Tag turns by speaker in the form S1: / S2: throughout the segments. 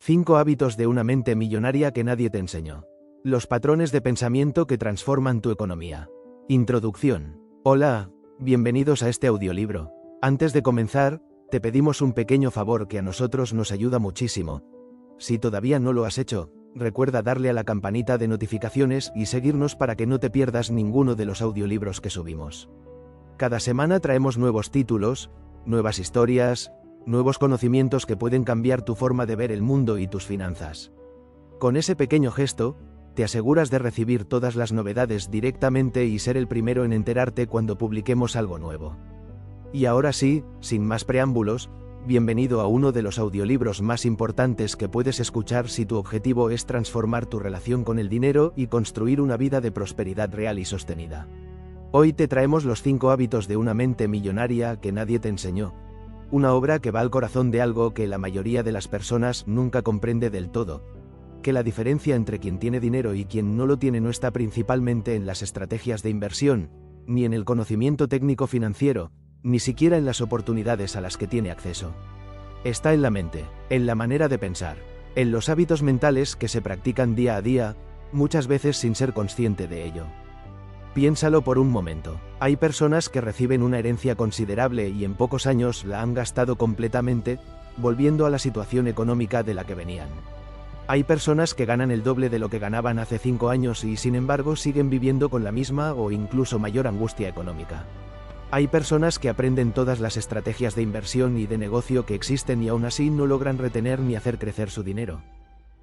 S1: 5 hábitos de una mente millonaria que nadie te enseñó. Los patrones de pensamiento que transforman tu economía. Introducción. Hola, bienvenidos a este audiolibro. Antes de comenzar, te pedimos un pequeño favor que a nosotros nos ayuda muchísimo. Si todavía no lo has hecho, recuerda darle a la campanita de notificaciones y seguirnos para que no te pierdas ninguno de los audiolibros que subimos. Cada semana traemos nuevos títulos, nuevas historias, nuevos conocimientos que pueden cambiar tu forma de ver el mundo y tus finanzas. Con ese pequeño gesto, te aseguras de recibir todas las novedades directamente y ser el primero en enterarte cuando publiquemos algo nuevo. Y ahora sí, sin más preámbulos, bienvenido a uno de los audiolibros más importantes que puedes escuchar si tu objetivo es transformar tu relación con el dinero y construir una vida de prosperidad real y sostenida. Hoy te traemos los 5 hábitos de una mente millonaria que nadie te enseñó. Una obra que va al corazón de algo que la mayoría de las personas nunca comprende del todo, que la diferencia entre quien tiene dinero y quien no lo tiene no está principalmente en las estrategias de inversión, ni en el conocimiento técnico financiero, ni siquiera en las oportunidades a las que tiene acceso. Está en la mente, en la manera de pensar, en los hábitos mentales que se practican día a día, muchas veces sin ser consciente de ello. Piénsalo por un momento. Hay personas que reciben una herencia considerable y en pocos años la han gastado completamente, volviendo a la situación económica de la que venían. Hay personas que ganan el doble de lo que ganaban hace 5 años y sin embargo siguen viviendo con la misma o incluso mayor angustia económica. Hay personas que aprenden todas las estrategias de inversión y de negocio que existen y aún así no logran retener ni hacer crecer su dinero.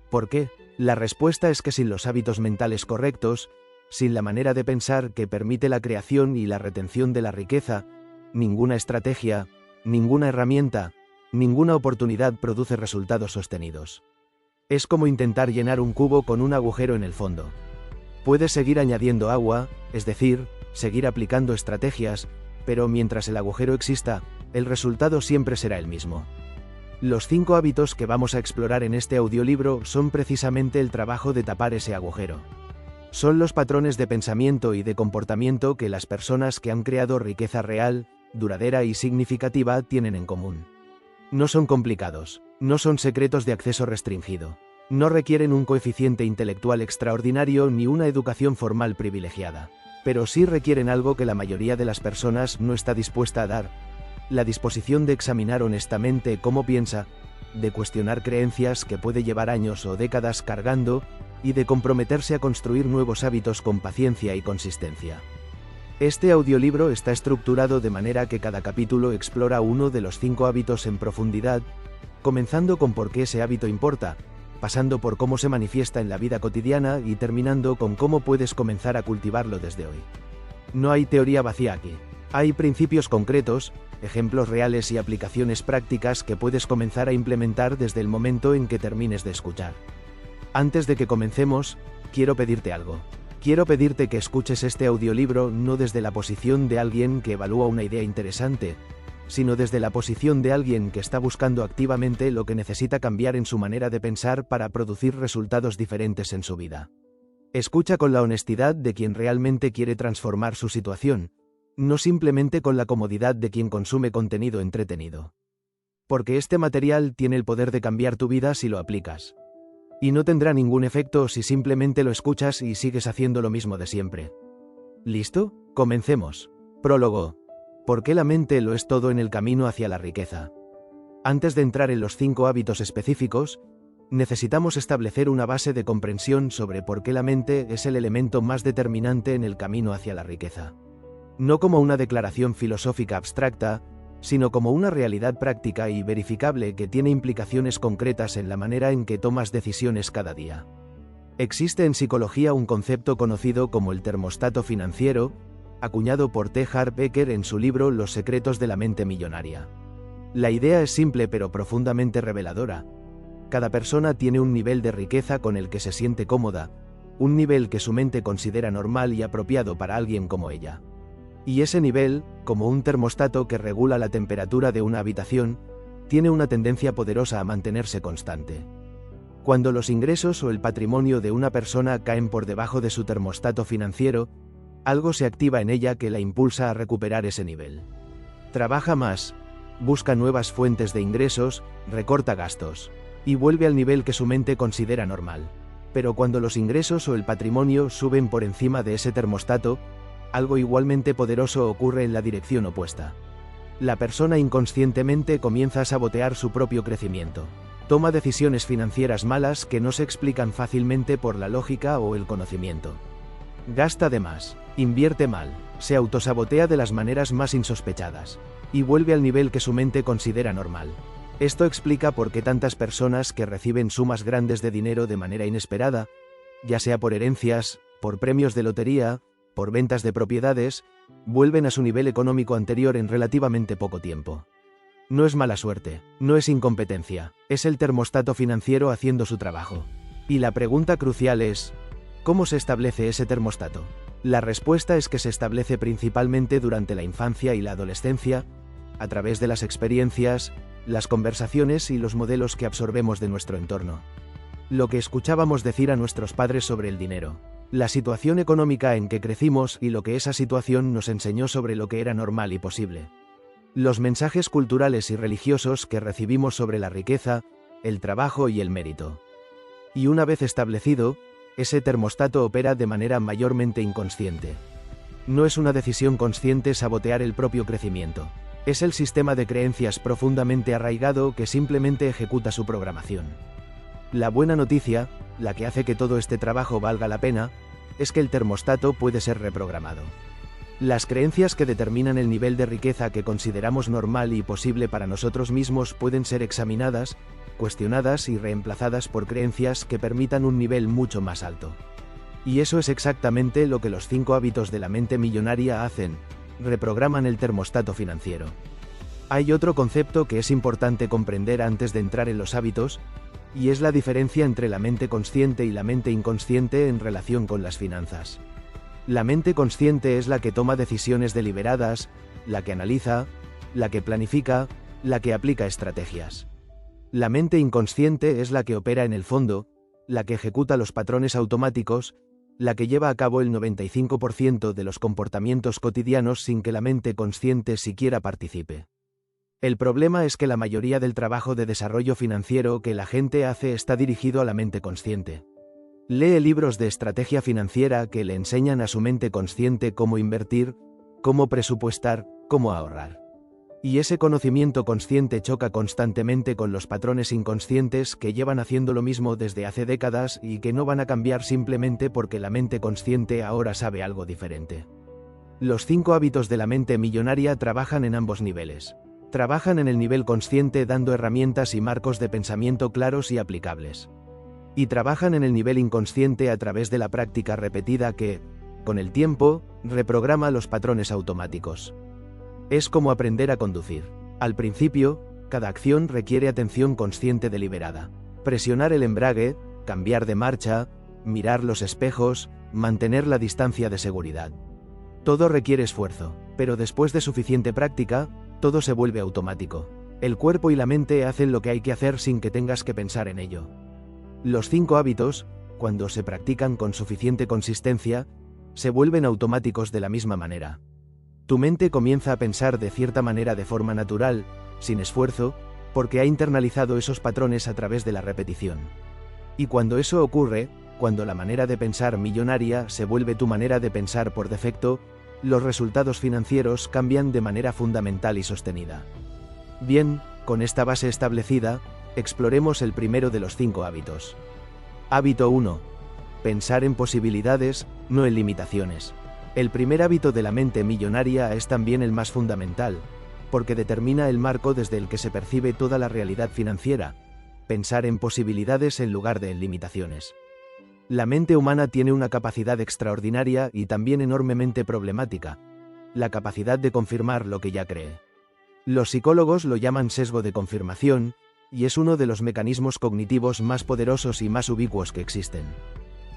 S1: ¿Por qué? La respuesta es que sin los hábitos mentales correctos, sin la manera de pensar que permite la creación y la retención de la riqueza, ninguna estrategia, ninguna herramienta, ninguna oportunidad produce resultados sostenidos. Es como intentar llenar un cubo con un agujero en el fondo. Puedes seguir añadiendo agua, es decir, seguir aplicando estrategias, pero mientras el agujero exista, el resultado siempre será el mismo. Los 5 hábitos que vamos a explorar en este audiolibro son precisamente el trabajo de tapar ese agujero. Son los patrones de pensamiento y de comportamiento que las personas que han creado riqueza real, duradera y significativa tienen en común. No son complicados, no son secretos de acceso restringido, no requieren un coeficiente intelectual extraordinario ni una educación formal privilegiada, pero sí requieren algo que la mayoría de las personas no está dispuesta a dar: la disposición de examinar honestamente cómo piensa, de cuestionar creencias que puede llevar años o décadas cargando, y de comprometerse a construir nuevos hábitos con paciencia y consistencia. Este audiolibro está estructurado de manera que cada capítulo explora uno de los 5 hábitos en profundidad, comenzando con por qué ese hábito importa, pasando por cómo se manifiesta en la vida cotidiana y terminando con cómo puedes comenzar a cultivarlo desde hoy. No hay teoría vacía aquí. Hay principios concretos, ejemplos reales y aplicaciones prácticas que puedes comenzar a implementar desde el momento en que termines de escuchar. Antes de que comencemos, quiero pedirte algo. Quiero pedirte que escuches este audiolibro no desde la posición de alguien que evalúa una idea interesante, sino desde la posición de alguien que está buscando activamente lo que necesita cambiar en su manera de pensar para producir resultados diferentes en su vida. Escucha con la honestidad de quien realmente quiere transformar su situación, no simplemente con la comodidad de quien consume contenido entretenido. Porque este material tiene el poder de cambiar tu vida si lo aplicas. Y no tendrá ningún efecto si simplemente lo escuchas y sigues haciendo lo mismo de siempre. ¿Listo? Comencemos. Prólogo. ¿Por qué la mente lo es todo en el camino hacia la riqueza? Antes de entrar en los 5 hábitos específicos, necesitamos establecer una base de comprensión sobre por qué la mente es el elemento más determinante en el camino hacia la riqueza. No como una declaración filosófica abstracta, sino como una realidad práctica y verificable que tiene implicaciones concretas en la manera en que tomas decisiones cada día. Existe en psicología un concepto conocido como el termostato financiero, acuñado por T. Harv Eker en su libro Los secretos de la mente millonaria. La idea es simple pero profundamente reveladora. Cada persona tiene un nivel de riqueza con el que se siente cómoda, un nivel que su mente considera normal y apropiado para alguien como ella. Y ese nivel, como un termostato que regula la temperatura de una habitación, tiene una tendencia poderosa a mantenerse constante. Cuando los ingresos o el patrimonio de una persona caen por debajo de su termostato financiero, algo se activa en ella que la impulsa a recuperar ese nivel. Trabaja más, busca nuevas fuentes de ingresos, recorta gastos. y vuelve al nivel que su mente considera normal. Pero cuando los ingresos o el patrimonio suben por encima de ese termostato, algo igualmente poderoso ocurre en la dirección opuesta. La persona inconscientemente comienza a sabotear su propio crecimiento. Toma decisiones financieras malas que no se explican fácilmente por la lógica o el conocimiento. Gasta de más, invierte mal, se autosabotea de las maneras más insospechadas, y vuelve al nivel que su mente considera normal. Esto explica por qué tantas personas que reciben sumas grandes de dinero de manera inesperada, ya sea por herencias, por premios de lotería, por ventas de propiedades, vuelven a su nivel económico anterior en relativamente poco tiempo. No es mala suerte, no es incompetencia, es el termostato financiero haciendo su trabajo. Y la pregunta crucial es, ¿cómo se establece ese termostato? La respuesta es que se establece principalmente durante la infancia y la adolescencia, a través de las experiencias, las conversaciones y los modelos que absorbemos de nuestro entorno. Lo que escuchábamos decir a nuestros padres sobre el dinero, la situación económica en que crecimos y lo que esa situación nos enseñó sobre lo que era normal y posible. Los mensajes culturales y religiosos que recibimos sobre la riqueza, el trabajo y el mérito. Y una vez establecido, ese termostato opera de manera mayormente inconsciente. No es una decisión consciente sabotear el propio crecimiento. Es el sistema de creencias profundamente arraigado que simplemente ejecuta su programación. La buena noticia, la que hace que todo este trabajo valga la pena, es que el termostato puede ser reprogramado. Las creencias que determinan el nivel de riqueza que consideramos normal y posible para nosotros mismos pueden ser examinadas, cuestionadas y reemplazadas por creencias que permitan un nivel mucho más alto. Y eso es exactamente lo que los 5 hábitos de la mente millonaria hacen, reprograman el termostato financiero. Hay otro concepto que es importante comprender antes de entrar en los hábitos, y es la diferencia entre la mente consciente y la mente inconsciente en relación con las finanzas. La mente consciente es la que toma decisiones deliberadas, la que analiza, la que planifica, la que aplica estrategias. La mente inconsciente es la que opera en el fondo, la que ejecuta los patrones automáticos, la que lleva a cabo el 95% de los comportamientos cotidianos sin que la mente consciente siquiera participe. El problema es que la mayoría del trabajo de desarrollo financiero que la gente hace está dirigido a la mente consciente. Lee libros de estrategia financiera que le enseñan a su mente consciente cómo invertir, cómo presupuestar, cómo ahorrar. Y ese conocimiento consciente choca constantemente con los patrones inconscientes que llevan haciendo lo mismo desde hace décadas y que no van a cambiar simplemente porque la mente consciente ahora sabe algo diferente. Los 5 hábitos de la mente millonaria trabajan en ambos niveles. Trabajan en el nivel consciente dando herramientas y marcos de pensamiento claros y aplicables. Y trabajan en el nivel inconsciente a través de la práctica repetida que, con el tiempo, reprograma los patrones automáticos. Es como aprender a conducir. Al principio, cada acción requiere atención consciente deliberada. Presionar el embrague, cambiar de marcha, mirar los espejos, mantener la distancia de seguridad. Todo requiere esfuerzo, pero después de suficiente práctica, todo se vuelve automático. El cuerpo y la mente hacen lo que hay que hacer sin que tengas que pensar en ello. Los 5 hábitos, cuando se practican con suficiente consistencia, se vuelven automáticos de la misma manera. Tu mente comienza a pensar de cierta manera de forma natural, sin esfuerzo, porque ha internalizado esos patrones a través de la repetición. Y cuando eso ocurre, cuando la manera de pensar millonaria se vuelve tu manera de pensar por defecto, los resultados financieros cambian de manera fundamental y sostenida. Bien, con esta base establecida, exploremos el primero de los 5 hábitos. Hábito 1. Pensar en posibilidades, no en limitaciones. El primer hábito de la mente millonaria es también el más fundamental, porque determina el marco desde el que se percibe toda la realidad financiera. Pensar en posibilidades en lugar de en limitaciones. La mente humana tiene una capacidad extraordinaria y también enormemente problemática, la capacidad de confirmar lo que ya cree. Los psicólogos lo llaman sesgo de confirmación, y es uno de los mecanismos cognitivos más poderosos y más ubicuos que existen.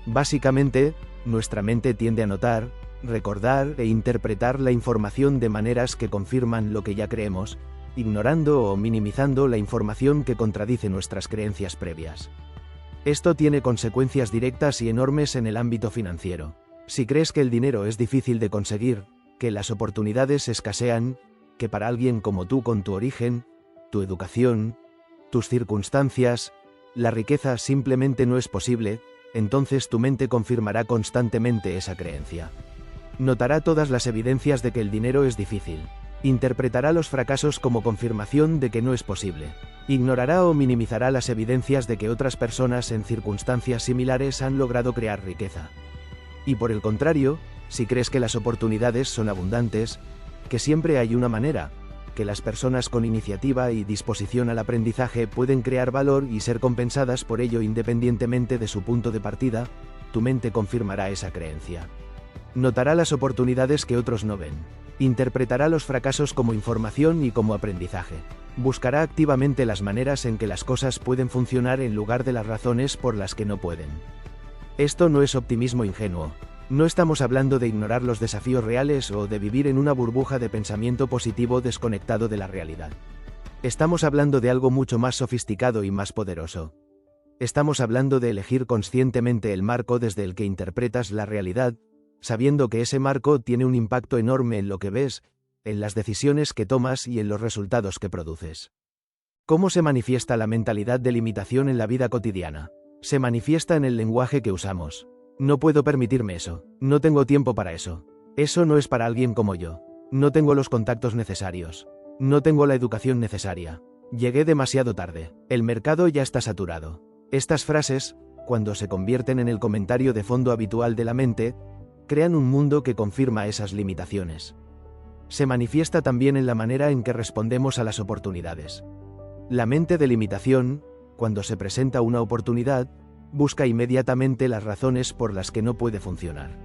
S1: Básicamente, nuestra mente tiende a notar, recordar e interpretar la información de maneras que confirman lo que ya creemos, ignorando o minimizando la información que contradice nuestras creencias previas. Esto tiene consecuencias directas y enormes en el ámbito financiero. Si crees que el dinero es difícil de conseguir, que las oportunidades escasean, que para alguien como tú con tu origen, tu educación, tus circunstancias, la riqueza simplemente no es posible, entonces tu mente confirmará constantemente esa creencia. Notará todas las evidencias de que el dinero es difícil. Interpretará los fracasos como confirmación de que no es posible. Ignorará o minimizará las evidencias de que otras personas en circunstancias similares han logrado crear riqueza. Y por el contrario, si crees que las oportunidades son abundantes, que siempre hay una manera, que las personas con iniciativa y disposición al aprendizaje pueden crear valor y ser compensadas por ello independientemente de su punto de partida, tu mente confirmará esa creencia. Notará las oportunidades que otros no ven. Interpretará los fracasos como información y como aprendizaje. Buscará activamente las maneras en que las cosas pueden funcionar en lugar de las razones por las que no pueden. Esto no es optimismo ingenuo. No estamos hablando de ignorar los desafíos reales o de vivir en una burbuja de pensamiento positivo desconectado de la realidad. Estamos hablando de algo mucho más sofisticado y más poderoso. Estamos hablando de elegir conscientemente el marco desde el que interpretas la realidad, sabiendo que ese marco tiene un impacto enorme en lo que ves, en las decisiones que tomas y en los resultados que produces. ¿Cómo se manifiesta la mentalidad de limitación en la vida cotidiana? Se manifiesta en el lenguaje que usamos. No puedo permitirme eso. No tengo tiempo para eso. Eso no es para alguien como yo. No tengo los contactos necesarios. No tengo la educación necesaria. Llegué demasiado tarde. El mercado ya está saturado. Estas frases, cuando se convierten en el comentario de fondo habitual de la mente, crean un mundo que confirma esas limitaciones. Se manifiesta también en la manera en que respondemos a las oportunidades. La mente de limitación, cuando se presenta una oportunidad, busca inmediatamente las razones por las que no puede funcionar.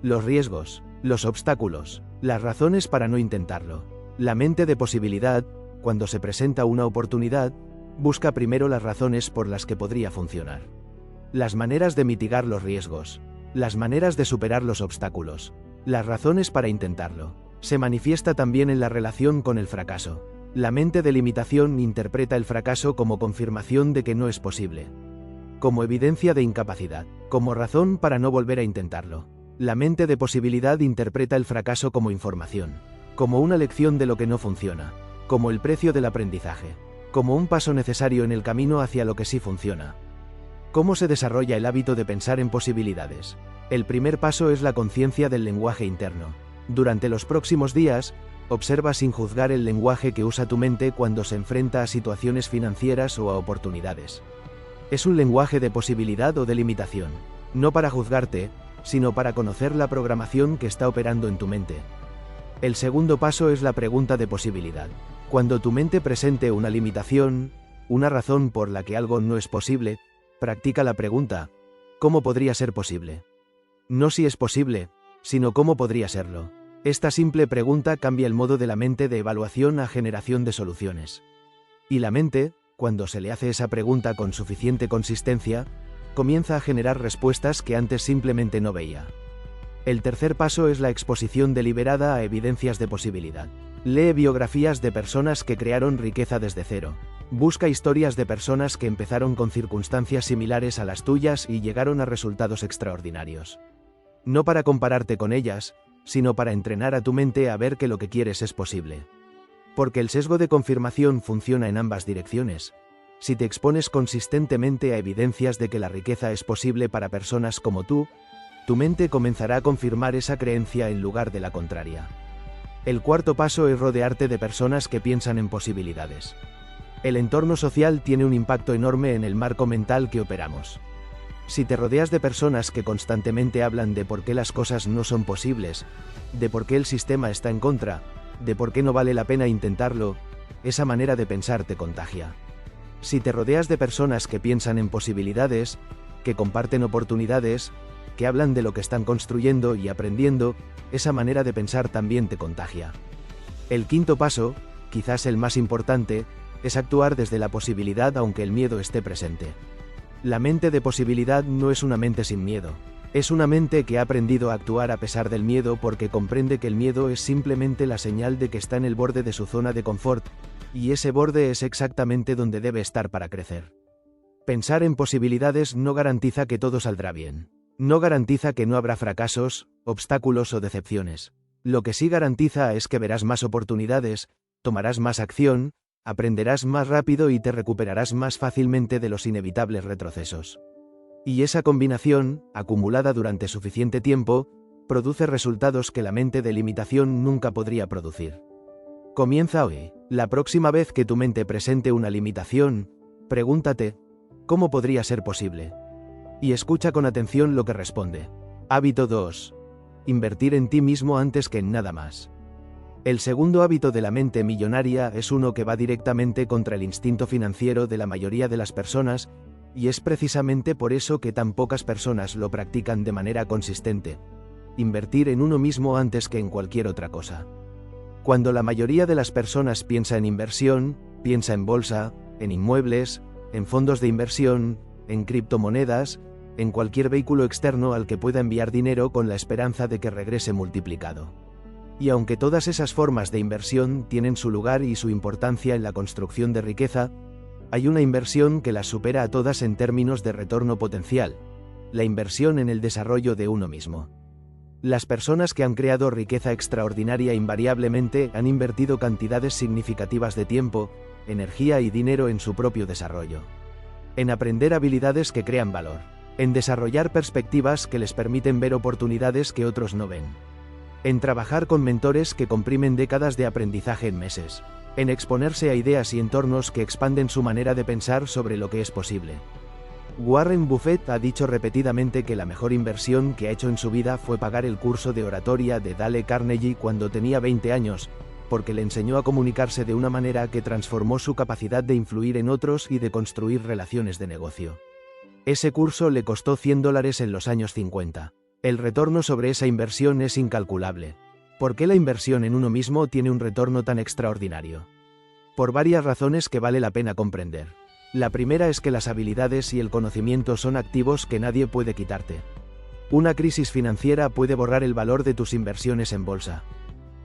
S1: Los riesgos, los obstáculos, las razones para no intentarlo. La mente de posibilidad, cuando se presenta una oportunidad, busca primero las razones por las que podría funcionar. Las maneras de mitigar los riesgos, las maneras de superar los obstáculos, las razones para intentarlo. Se manifiesta también en la relación con el fracaso. La mente de limitación interpreta el fracaso como confirmación de que no es posible, como evidencia de incapacidad, como razón para no volver a intentarlo. La mente de posibilidad interpreta el fracaso como información, como una lección de lo que no funciona, como el precio del aprendizaje, como un paso necesario en el camino hacia lo que sí funciona. ¿Cómo se desarrolla el hábito de pensar en posibilidades? El primer paso es la conciencia del lenguaje interno. Durante los próximos días, observa sin juzgar el lenguaje que usa tu mente cuando se enfrenta a situaciones financieras o a oportunidades. Es un lenguaje de posibilidad o de limitación, no para juzgarte, sino para conocer la programación que está operando en tu mente. El segundo paso es la pregunta de posibilidad. Cuando tu mente presente una limitación, una razón por la que algo no es posible, practica la pregunta: ¿cómo podría ser posible? No si es posible, sino cómo podría serlo. Esta simple pregunta cambia el modo de la mente de evaluación a generación de soluciones. Y la mente, cuando se le hace esa pregunta con suficiente consistencia, comienza a generar respuestas que antes simplemente no veía. El tercer paso es la exposición deliberada a evidencias de posibilidad. Lee biografías de personas que crearon riqueza desde cero. Busca historias de personas que empezaron con circunstancias similares a las tuyas y llegaron a resultados extraordinarios. No para compararte con ellas, sino para entrenar a tu mente a ver que lo que quieres es posible. Porque el sesgo de confirmación funciona en ambas direcciones. Si te expones consistentemente a evidencias de que la riqueza es posible para personas como tú, tu mente comenzará a confirmar esa creencia en lugar de la contraria. El cuarto paso es rodearte de personas que piensan en posibilidades. El entorno social tiene un impacto enorme en el marco mental que operamos. Si te rodeas de personas que constantemente hablan de por qué las cosas no son posibles, de por qué el sistema está en contra, de por qué no vale la pena intentarlo, esa manera de pensar te contagia. Si te rodeas de personas que piensan en posibilidades, que comparten oportunidades, que hablan de lo que están construyendo y aprendiendo, esa manera de pensar también te contagia. El quinto paso, quizás el más importante, es actuar desde la posibilidad aunque el miedo esté presente. La mente de posibilidad no es una mente sin miedo. Es una mente que ha aprendido a actuar a pesar del miedo porque comprende que el miedo es simplemente la señal de que está en el borde de su zona de confort, y ese borde es exactamente donde debe estar para crecer. Pensar en posibilidades no garantiza que todo saldrá bien. No garantiza que no habrá fracasos, obstáculos o decepciones. Lo que sí garantiza es que verás más oportunidades, tomarás más acción, aprenderás más rápido y te recuperarás más fácilmente de los inevitables retrocesos. Y esa combinación, acumulada durante suficiente tiempo, produce resultados que la mente de limitación nunca podría producir. Comienza hoy. La próxima vez que tu mente presente una limitación, pregúntate, ¿cómo podría ser posible? Y escucha con atención lo que responde. Hábito 2. Invertir en ti mismo antes que en nada más. El segundo hábito de la mente millonaria es uno que va directamente contra el instinto financiero de la mayoría de las personas, y es precisamente por eso que tan pocas personas lo practican de manera consistente. Invertir en uno mismo antes que en cualquier otra cosa. Cuando la mayoría de las personas piensa en inversión, piensa en bolsa, en inmuebles, en fondos de inversión, en criptomonedas, en cualquier vehículo externo al que pueda enviar dinero con la esperanza de que regrese multiplicado. Y aunque todas esas formas de inversión tienen su lugar y su importancia en la construcción de riqueza, hay una inversión que las supera a todas en términos de retorno potencial: la inversión en el desarrollo de uno mismo. Las personas que han creado riqueza extraordinaria invariablemente han invertido cantidades significativas de tiempo, energía y dinero en su propio desarrollo. En aprender habilidades que crean valor. En desarrollar perspectivas que les permiten ver oportunidades que otros no ven. En trabajar con mentores que comprimen décadas de aprendizaje en meses. En exponerse a ideas y entornos que expanden su manera de pensar sobre lo que es posible. Warren Buffett ha dicho repetidamente que la mejor inversión que ha hecho en su vida fue pagar el curso de oratoria de Dale Carnegie cuando tenía 20 años, porque le enseñó a comunicarse de una manera que transformó su capacidad de influir en otros y de construir relaciones de negocio. Ese curso le costó $100 en los años 50. El retorno sobre esa inversión es incalculable. ¿Por qué la inversión en uno mismo tiene un retorno tan extraordinario? Por varias razones que vale la pena comprender. La primera es que las habilidades y el conocimiento son activos que nadie puede quitarte. Una crisis financiera puede borrar el valor de tus inversiones en bolsa.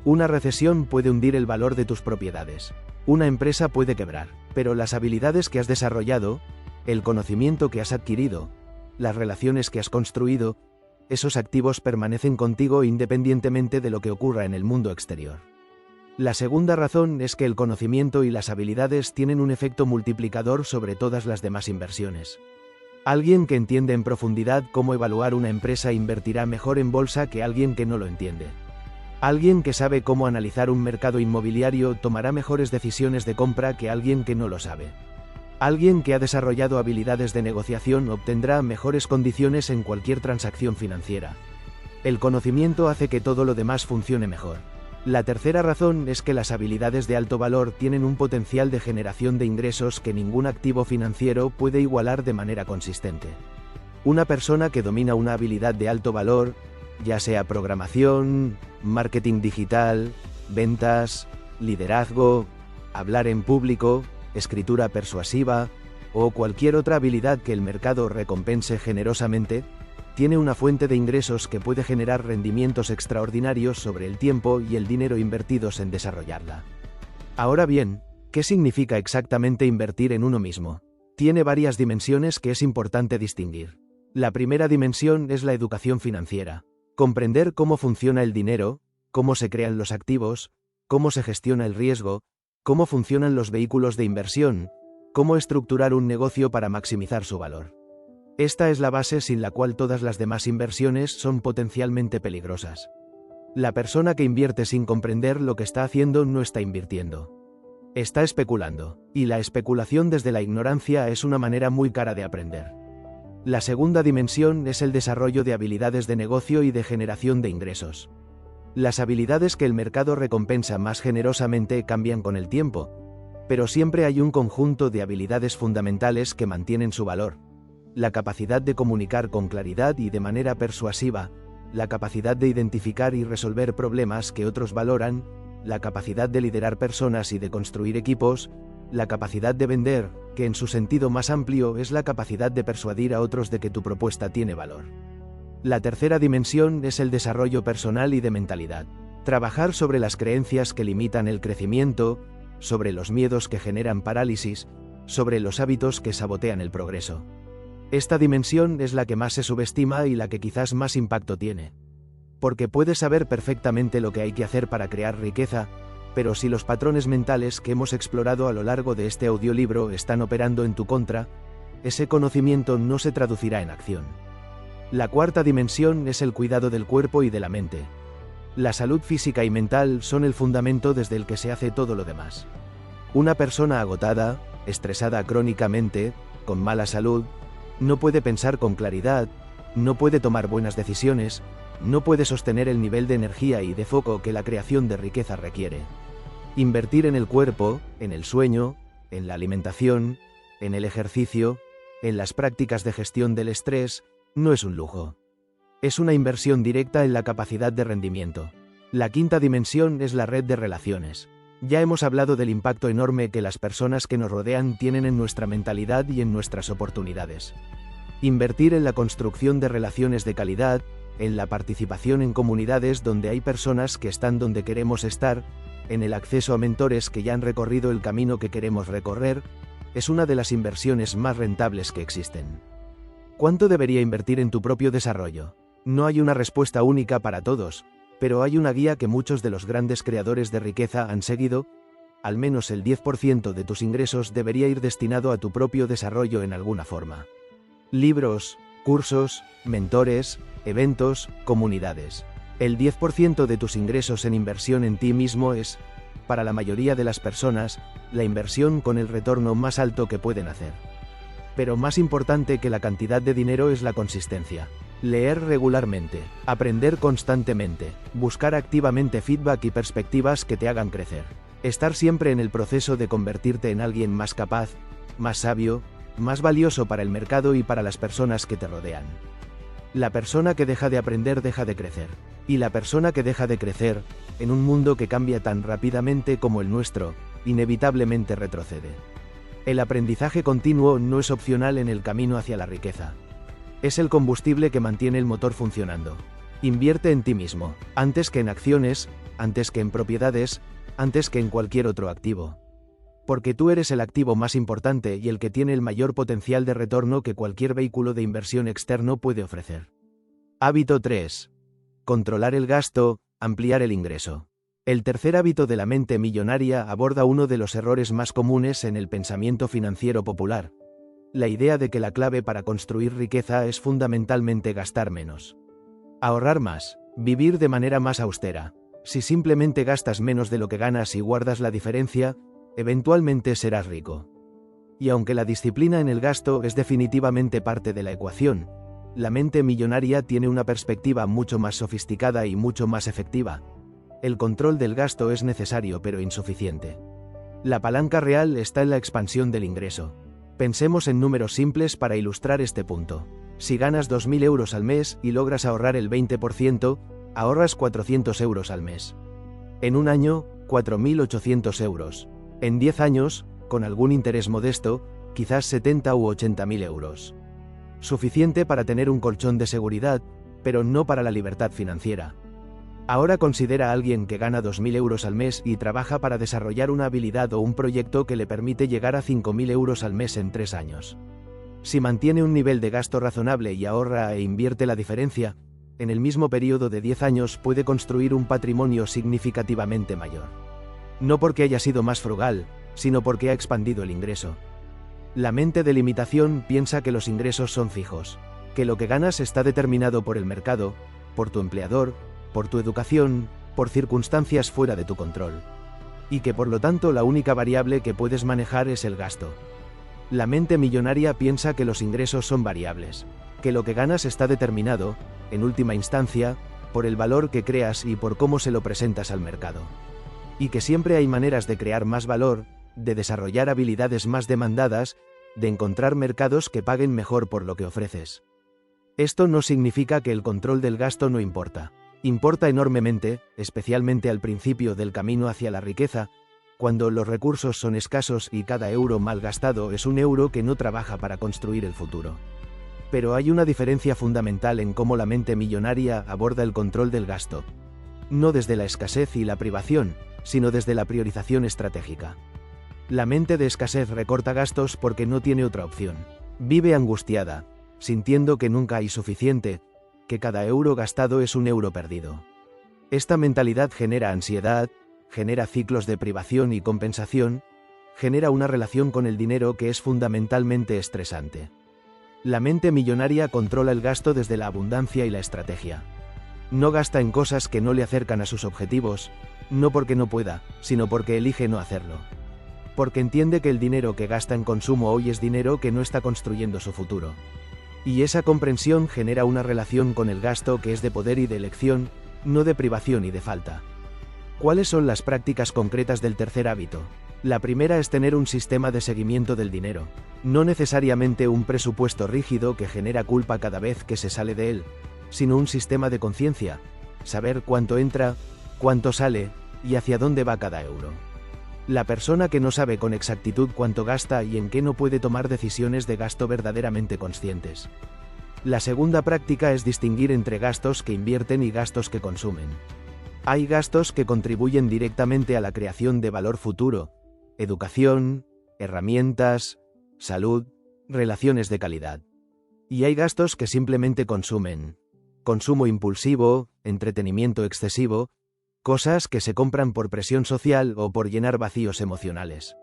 S1: Una recesión puede hundir el valor de tus propiedades. Una empresa puede quebrar, pero las habilidades que has desarrollado, el conocimiento que has adquirido, las relaciones que has construido, esos activos permanecen contigo independientemente de lo que ocurra en el mundo exterior. La segunda razón es que el conocimiento y las habilidades tienen un efecto multiplicador sobre todas las demás inversiones. Alguien que entiende en profundidad cómo evaluar una empresa invertirá mejor en bolsa que alguien que no lo entiende. Alguien que sabe cómo analizar un mercado inmobiliario tomará mejores decisiones de compra que alguien que no lo sabe. Alguien que ha desarrollado habilidades de negociación obtendrá mejores condiciones en cualquier transacción financiera. El conocimiento hace que todo lo demás funcione mejor. La tercera razón es que las habilidades de alto valor tienen un potencial de generación de ingresos que ningún activo financiero puede igualar de manera consistente. Una persona que domina una habilidad de alto valor, ya sea programación, marketing digital, ventas, liderazgo, hablar en público, escritura persuasiva, o cualquier otra habilidad que el mercado recompense generosamente, tiene una fuente de ingresos que puede generar rendimientos extraordinarios sobre el tiempo y el dinero invertidos en desarrollarla. Ahora bien, ¿qué significa exactamente invertir en uno mismo? Tiene varias dimensiones que es importante distinguir. La primera dimensión es la educación financiera. Comprender cómo funciona el dinero, cómo se crean los activos, cómo se gestiona el riesgo, cómo funcionan los vehículos de inversión, cómo estructurar un negocio para maximizar su valor. Esta es la base sin la cual todas las demás inversiones son potencialmente peligrosas. La persona que invierte sin comprender lo que está haciendo no está invirtiendo. Está especulando, y la especulación desde la ignorancia es una manera muy cara de aprender. La segunda dimensión es el desarrollo de habilidades de negocio y de generación de ingresos. Las habilidades que el mercado recompensa más generosamente cambian con el tiempo, pero siempre hay un conjunto de habilidades fundamentales que mantienen su valor. La capacidad de comunicar con claridad y de manera persuasiva, la capacidad de identificar y resolver problemas que otros valoran, la capacidad de liderar personas y de construir equipos, la capacidad de vender, que en su sentido más amplio es la capacidad de persuadir a otros de que tu propuesta tiene valor. La tercera dimensión es el desarrollo personal y de mentalidad. Trabajar sobre las creencias que limitan el crecimiento, sobre los miedos que generan parálisis, sobre los hábitos que sabotean el progreso. Esta dimensión es la que más se subestima y la que quizás más impacto tiene. Porque puedes saber perfectamente lo que hay que hacer para crear riqueza, Pero si los patrones mentales que hemos explorado a lo largo de este audiolibro están operando en tu contra, ese conocimiento no se traducirá en acción. La cuarta dimensión es el cuidado del cuerpo y de la mente. La salud física y mental son el fundamento desde el que se hace todo lo demás. Una persona agotada, estresada crónicamente, con mala salud, no puede pensar con claridad, no puede tomar buenas decisiones, no puede sostener el nivel de energía y de foco que la creación de riqueza requiere. Invertir en el cuerpo, en el sueño, en la alimentación, en el ejercicio, en las prácticas de gestión del estrés, no es un lujo. Es una inversión directa en la capacidad de rendimiento. La quinta dimensión es la red de relaciones. Ya hemos hablado del impacto enorme que las personas que nos rodean tienen en nuestra mentalidad y en nuestras oportunidades. Invertir en la construcción de relaciones de calidad, en la participación en comunidades donde hay personas que están donde queremos estar, en el acceso a mentores que ya han recorrido el camino que queremos recorrer, es una de las inversiones más rentables que existen. ¿Cuánto debería invertir en tu propio desarrollo? No hay una respuesta única para todos, pero hay una guía que muchos de los grandes creadores de riqueza han seguido. Al menos el 10% de tus ingresos debería ir destinado a tu propio desarrollo en alguna forma. Libros, cursos, mentores, eventos, comunidades. El 10% de tus ingresos en inversión en ti mismo es, para la mayoría de las personas, la inversión con el retorno más alto que pueden hacer. Pero más importante que la cantidad de dinero es la consistencia. Leer regularmente, aprender constantemente, buscar activamente feedback y perspectivas que te hagan crecer. Estar siempre en el proceso de convertirte en alguien más capaz, más sabio, más valioso para el mercado y para las personas que te rodean. La persona que deja de aprender deja de crecer. Y la persona que deja de crecer, en un mundo que cambia tan rápidamente como el nuestro, inevitablemente retrocede. El aprendizaje continuo no es opcional en el camino hacia la riqueza. Es el combustible que mantiene el motor funcionando. Invierte en ti mismo, antes que en acciones, antes que en propiedades, antes que en cualquier otro activo. Porque tú eres el activo más importante y el que tiene el mayor potencial de retorno que cualquier vehículo de inversión externo puede ofrecer. Hábito 3. Controlar el gasto, ampliar el ingreso. El tercer hábito de la mente millonaria aborda uno de los errores más comunes en el pensamiento financiero popular. La idea de que la clave para construir riqueza es fundamentalmente gastar menos. Ahorrar más, vivir de manera más austera. Si simplemente gastas menos de lo que ganas y guardas la diferencia, eventualmente serás rico. Y aunque la disciplina en el gasto es definitivamente parte de la ecuación, la mente millonaria tiene una perspectiva mucho más sofisticada y mucho más efectiva. El control del gasto es necesario pero insuficiente. La palanca real está en la expansión del ingreso. Pensemos en números simples para ilustrar este punto. Si ganas 2.000 euros al mes y logras ahorrar el 20%, ahorras 400 euros al mes. En un año, 4.800 euros. En 10 años, con algún interés modesto, quizás 70 u 80.000 euros. Suficiente para tener un colchón de seguridad, pero no para la libertad financiera. Ahora considera a alguien que gana 2.000 euros al mes y trabaja para desarrollar una habilidad o un proyecto que le permite llegar a 5.000 euros al mes en 3 años. Si mantiene un nivel de gasto razonable y ahorra e invierte la diferencia, en el mismo periodo de 10 años puede construir un patrimonio significativamente mayor. No porque haya sido más frugal, sino porque ha expandido el ingreso. La mente de limitación piensa que los ingresos son fijos, que lo que ganas está determinado por el mercado, por tu empleador, por tu educación, por circunstancias fuera de tu control. Y que por lo tanto la única variable que puedes manejar es el gasto. La mente millonaria piensa que los ingresos son variables, que lo que ganas está determinado, en última instancia, por el valor que creas y por cómo se lo presentas al mercado. Y que siempre hay maneras de crear más valor, de desarrollar habilidades más demandadas, de encontrar mercados que paguen mejor por lo que ofreces. Esto no significa que el control del gasto no importa. Importa enormemente, especialmente al principio del camino hacia la riqueza, cuando los recursos son escasos y cada euro mal gastado es un euro que no trabaja para construir el futuro. Pero hay una diferencia fundamental en cómo la mente millonaria aborda el control del gasto. No desde la escasez y la privación, sino desde la priorización estratégica. La mente de escasez recorta gastos porque no tiene otra opción. Vive angustiada, sintiendo que nunca hay suficiente, que cada euro gastado es un euro perdido. Esta mentalidad genera ansiedad, genera ciclos de privación y compensación, genera una relación con el dinero que es fundamentalmente estresante. La mente millonaria controla el gasto desde la abundancia y la estrategia. No gasta en cosas que no le acercan a sus objetivos, no porque no pueda, sino porque elige no hacerlo. Porque entiende que el dinero que gasta en consumo hoy es dinero que no está construyendo su futuro. Y esa comprensión genera una relación con el gasto que es de poder y de elección, no de privación y de falta. ¿Cuáles son las prácticas concretas del tercer hábito? La primera es tener un sistema de seguimiento del dinero, no necesariamente un presupuesto rígido que genera culpa cada vez que se sale de él, sino un sistema de conciencia, saber cuánto entra, cuánto sale y hacia dónde va cada euro. La persona que no sabe con exactitud cuánto gasta y en qué no puede tomar decisiones de gasto verdaderamente conscientes. La segunda práctica es distinguir entre gastos que invierten y gastos que consumen. Hay gastos que contribuyen directamente a la creación de valor futuro, educación, herramientas, salud, relaciones de calidad. Y hay gastos que simplemente consumen. Consumo impulsivo, entretenimiento excesivo, cosas que se compran por presión social o por llenar vacíos emocionales.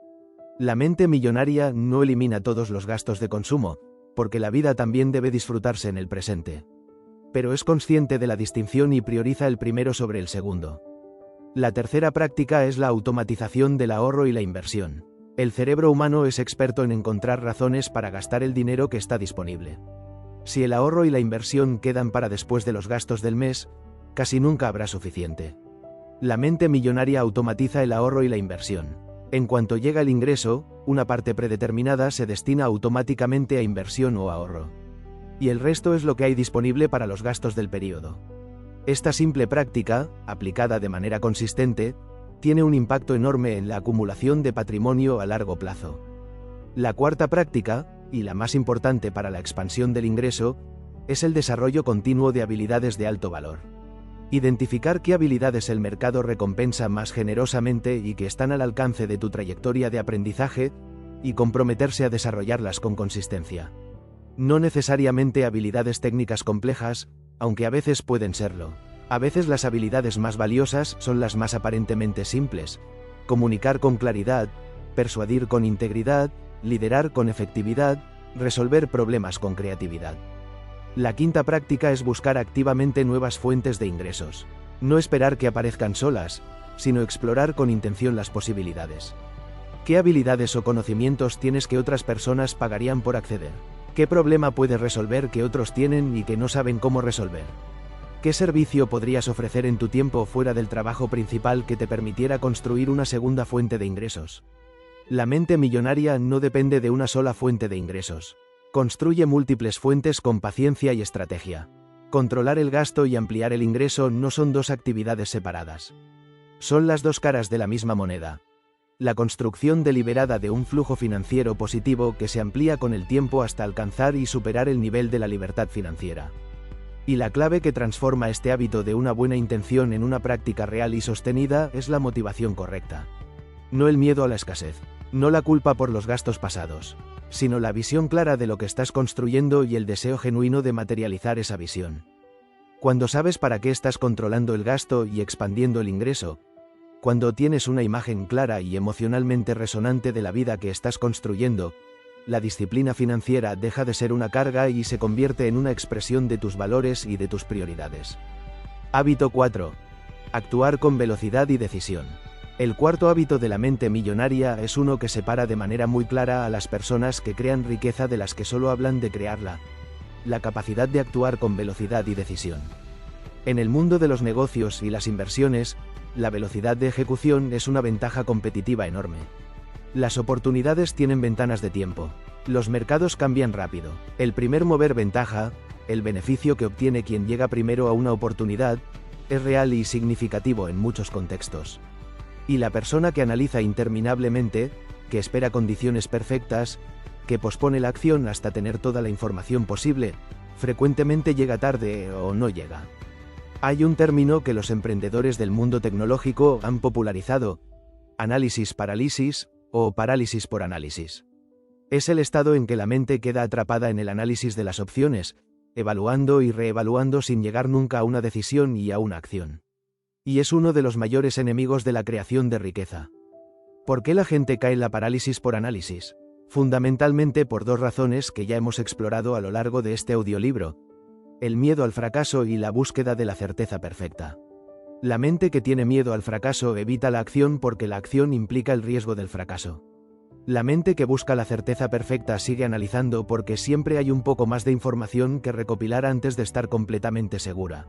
S1: La mente millonaria no elimina todos los gastos de consumo, porque la vida también debe disfrutarse en el presente. Pero es consciente de la distinción y prioriza el primero sobre el segundo. La tercera práctica es la automatización del ahorro y la inversión. El cerebro humano es experto en encontrar razones para gastar el dinero que está disponible. Si el ahorro y la inversión quedan para después de los gastos del mes, casi nunca habrá suficiente. La mente millonaria automatiza el ahorro y la inversión. En cuanto llega el ingreso, una parte predeterminada se destina automáticamente a inversión o ahorro. Y el resto es lo que hay disponible para los gastos del periodo. Esta simple práctica, aplicada de manera consistente, tiene un impacto enorme en la acumulación de patrimonio a largo plazo. La cuarta práctica, y la más importante para la expansión del ingreso, es el desarrollo continuo de habilidades de alto valor. Identificar qué habilidades el mercado recompensa más generosamente y que están al alcance de tu trayectoria de aprendizaje, y comprometerse a desarrollarlas con consistencia. No necesariamente habilidades técnicas complejas, aunque a veces pueden serlo. A veces las habilidades más valiosas son las más aparentemente simples: comunicar con claridad, persuadir con integridad, liderar con efectividad, resolver problemas con creatividad. La quinta práctica es buscar activamente nuevas fuentes de ingresos. No esperar que aparezcan solas, sino explorar con intención las posibilidades. ¿Qué habilidades o conocimientos tienes que otras personas pagarían por acceder? ¿Qué problema puedes resolver que otros tienen y que no saben cómo resolver? ¿Qué servicio podrías ofrecer en tu tiempo fuera del trabajo principal que te permitiera construir una segunda fuente de ingresos? La mente millonaria no depende de una sola fuente de ingresos. Construye múltiples fuentes con paciencia y estrategia. Controlar el gasto y ampliar el ingreso no son dos actividades separadas. Son las dos caras de la misma moneda. La construcción deliberada de un flujo financiero positivo que se amplía con el tiempo hasta alcanzar y superar el nivel de la libertad financiera. Y la clave que transforma este hábito de una buena intención en una práctica real y sostenida es la motivación correcta. No el miedo a la escasez, no la culpa por los gastos pasados, sino la visión clara de lo que estás construyendo y el deseo genuino de materializar esa visión. Cuando sabes para qué estás controlando el gasto y expandiendo el ingreso, cuando tienes una imagen clara y emocionalmente resonante de la vida que estás construyendo, la disciplina financiera deja de ser una carga y se convierte en una expresión de tus valores y de tus prioridades. Hábito 4. Actuar con velocidad y decisión. El cuarto hábito de la mente millonaria es uno que separa de manera muy clara a las personas que crean riqueza de las que solo hablan de crearla: la capacidad de actuar con velocidad y decisión. En el mundo de los negocios y las inversiones, la velocidad de ejecución es una ventaja competitiva enorme. Las oportunidades tienen ventanas de tiempo. Los mercados cambian rápido. El primer mover ventaja, el beneficio que obtiene quien llega primero a una oportunidad, es real y significativo en muchos contextos. Y la persona que analiza interminablemente, que espera condiciones perfectas, que pospone la acción hasta tener toda la información posible, frecuentemente llega tarde o no llega. Hay un término que los emprendedores del mundo tecnológico han popularizado: análisis parálisis o parálisis por análisis. Es el estado en que la mente queda atrapada en el análisis de las opciones, evaluando y reevaluando sin llegar nunca a una decisión y a una acción. y es uno de los mayores enemigos de la creación de riqueza. ¿Por qué la gente cae en la parálisis por análisis? Fundamentalmente por dos razones que ya hemos explorado a lo largo de este audiolibro: el miedo al fracaso y la búsqueda de la certeza perfecta. La mente que tiene miedo al fracaso evita la acción porque la acción implica el riesgo del fracaso. La mente que busca la certeza perfecta sigue analizando porque siempre hay un poco más de información que recopilar antes de estar completamente segura.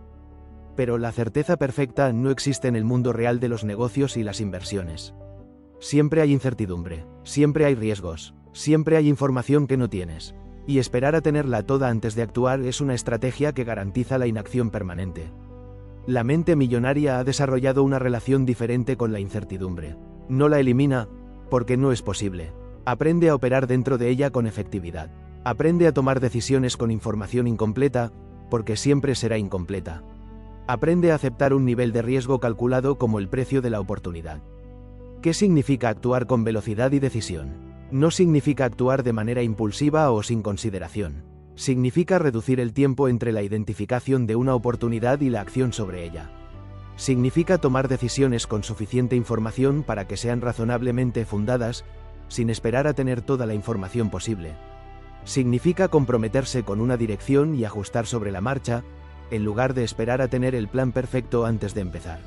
S1: Pero la certeza perfecta no existe en el mundo real de los negocios y las inversiones. Siempre hay incertidumbre, siempre hay riesgos, siempre hay información que no tienes. Y esperar a tenerla toda antes de actuar es una estrategia que garantiza la inacción permanente. La mente millonaria ha desarrollado una relación diferente con la incertidumbre. No la elimina, porque no es posible. Aprende a operar dentro de ella con efectividad. Aprende a tomar decisiones con información incompleta, porque siempre será incompleta. Aprende a aceptar un nivel de riesgo calculado como el precio de la oportunidad. ¿Qué significa actuar con velocidad y decisión? No significa actuar de manera impulsiva o sin consideración. Significa reducir el tiempo entre la identificación de una oportunidad y la acción sobre ella. Significa tomar decisiones con suficiente información para que sean razonablemente fundadas, sin esperar a tener toda la información posible. Significa comprometerse con una dirección y ajustar sobre la marcha, en lugar de esperar a tener el plan perfecto antes de empezar.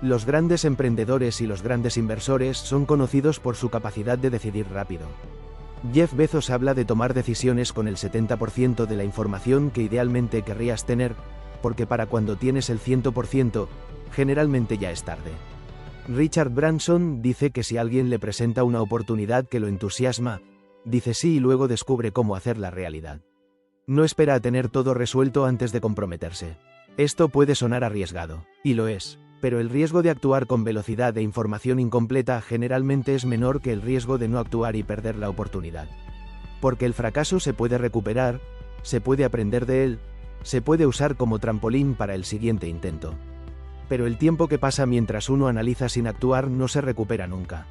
S1: Los grandes emprendedores y los grandes inversores son conocidos por su capacidad de decidir rápido. Jeff Bezos habla de tomar decisiones con el 70% de la información que idealmente querrías tener, porque para cuando tienes el 100%, generalmente ya es tarde. Richard Branson dice que si alguien le presenta una oportunidad que lo entusiasma, dice sí y luego descubre cómo hacerla realidad. No espera a tener todo resuelto antes de comprometerse. Esto puede sonar arriesgado, y lo es, pero el riesgo de actuar con velocidad e información incompleta generalmente es menor que el riesgo de no actuar y perder la oportunidad. Porque el fracaso se puede recuperar, se puede aprender de él, se puede usar como trampolín para el siguiente intento. Pero el tiempo que pasa mientras uno analiza sin actuar no se recupera nunca.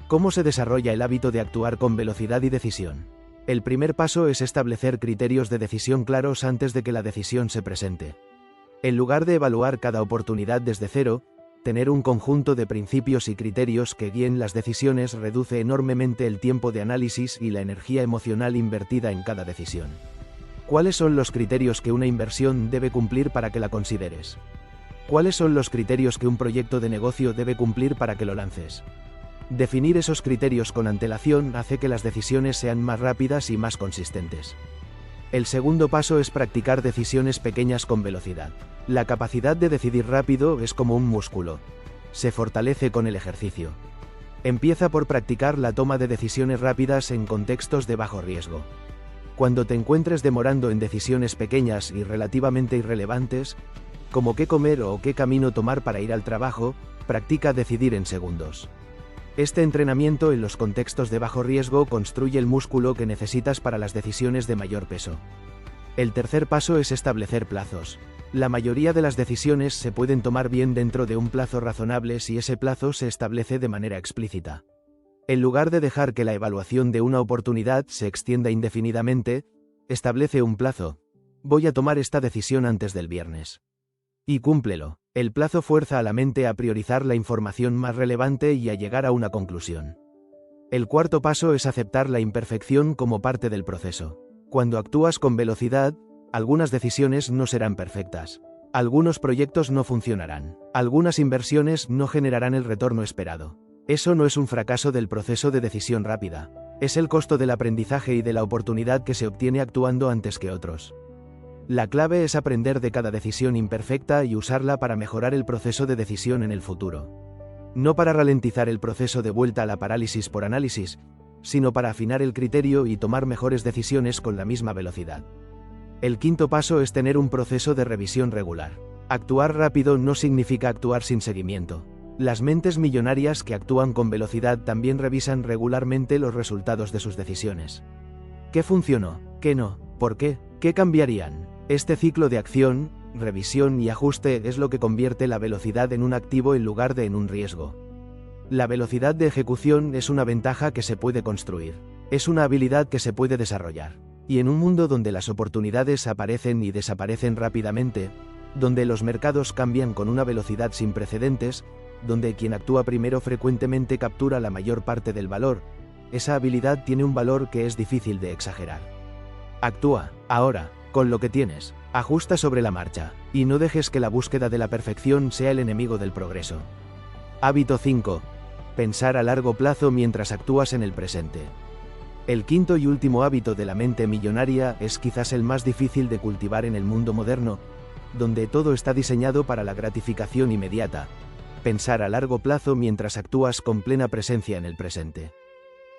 S1: ¿Cómo se desarrolla el hábito de actuar con velocidad y decisión? El primer paso es establecer criterios de decisión claros antes de que la decisión se presente. En lugar de evaluar cada oportunidad desde cero, tener un conjunto de principios y criterios que guíen las decisiones reduce enormemente el tiempo de análisis y la energía emocional invertida en cada decisión. ¿Cuáles son los criterios que una inversión debe cumplir para que la consideres? ¿Cuáles son los criterios que un proyecto de negocio debe cumplir para que lo lances? Definir esos criterios con antelación hace que las decisiones sean más rápidas y más consistentes. El segundo paso es practicar decisiones pequeñas con velocidad. La capacidad de decidir rápido es como un músculo. Se fortalece con el ejercicio. Empieza por practicar la toma de decisiones rápidas en contextos de bajo riesgo. Cuando te encuentres demorando en decisiones pequeñas y relativamente irrelevantes, como qué comer o qué camino tomar para ir al trabajo, practica decidir en segundos. Este entrenamiento en los contextos de bajo riesgo construye el músculo que necesitas para las decisiones de mayor peso. El tercer paso es establecer plazos. La mayoría de las decisiones se pueden tomar bien dentro de un plazo razonable si ese plazo se establece de manera explícita. En lugar de dejar que la evaluación de una oportunidad se extienda indefinidamente, establece un plazo. Voy a tomar esta decisión antes del viernes. Y cúmplelo. El plazo fuerza a la mente a priorizar la información más relevante y a llegar a una conclusión. El cuarto paso es aceptar la imperfección como parte del proceso. Cuando actúas con velocidad, algunas decisiones no serán perfectas. Algunos proyectos no funcionarán. Algunas inversiones no generarán el retorno esperado. Eso no es un fracaso del proceso de decisión rápida. Es el costo del aprendizaje y de la oportunidad que se obtiene actuando antes que otros. La clave es aprender de cada decisión imperfecta y usarla para mejorar el proceso de decisión en el futuro. No para ralentizar el proceso de vuelta a la parálisis por análisis, sino para afinar el criterio y tomar mejores decisiones con la misma velocidad. El quinto paso es tener un proceso de revisión regular. Actuar rápido no significa actuar sin seguimiento. Las mentes millonarias que actúan con velocidad también revisan regularmente los resultados de sus decisiones. ¿Qué funcionó? ¿Qué no? ¿Por qué? ¿Qué cambiarían? Este ciclo de acción, revisión y ajuste es lo que convierte la velocidad en un activo en lugar de en un riesgo. La velocidad de ejecución es una ventaja que se puede construir. Es una habilidad que se puede desarrollar. Y en un mundo donde las oportunidades aparecen y desaparecen rápidamente, donde los mercados cambian con una velocidad sin precedentes, donde quien actúa primero frecuentemente captura la mayor parte del valor. Esa habilidad tiene un valor que es difícil de exagerar. Actúa, ahora, con lo que tienes, ajusta sobre la marcha, y no dejes que la búsqueda de la perfección sea el enemigo del progreso. Hábito 5. Pensar a largo plazo mientras actúas en el presente. El quinto y último hábito de la mente millonaria es quizás el más difícil de cultivar en el mundo moderno, donde todo está diseñado para la gratificación inmediata. Pensar a largo plazo mientras actúas con plena presencia en el presente.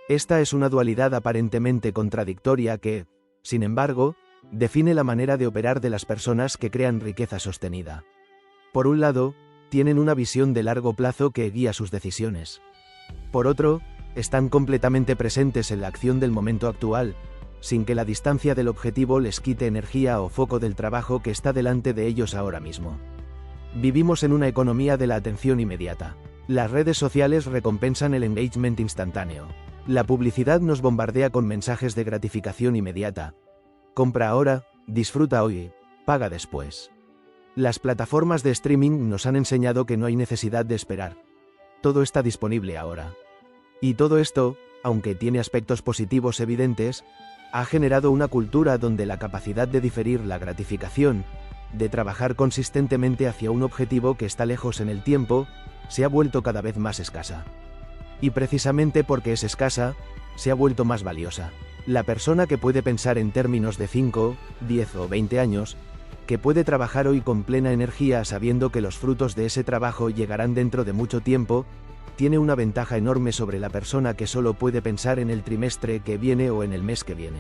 S1: Esta es una dualidad aparentemente contradictoria que, sin embargo, define la manera de operar de las personas que crean riqueza sostenida. Por un lado, tienen una visión de largo plazo que guía sus decisiones. Por otro, están completamente presentes en la acción del momento actual, sin que la distancia del objetivo les quite energía o foco del trabajo que está delante de ellos ahora mismo. Vivimos en una economía de la atención inmediata. Las redes sociales recompensan el engagement instantáneo. La publicidad nos bombardea con mensajes de gratificación inmediata. Compra ahora, disfruta hoy, paga después. Las plataformas de streaming nos han enseñado que no hay necesidad de esperar. Todo está disponible ahora. Y todo esto, aunque tiene aspectos positivos evidentes, ha generado una cultura donde la capacidad de diferir la gratificación, de trabajar consistentemente hacia un objetivo que está lejos en el tiempo, se ha vuelto cada vez más escasa. Y precisamente porque es escasa, se ha vuelto más valiosa. La persona que puede pensar en términos de 5, 10 o 20 años, que puede trabajar hoy con plena energía sabiendo que los frutos de ese trabajo llegarán dentro de mucho tiempo, tiene una ventaja enorme sobre la persona que solo puede pensar en el trimestre que viene o en el mes que viene.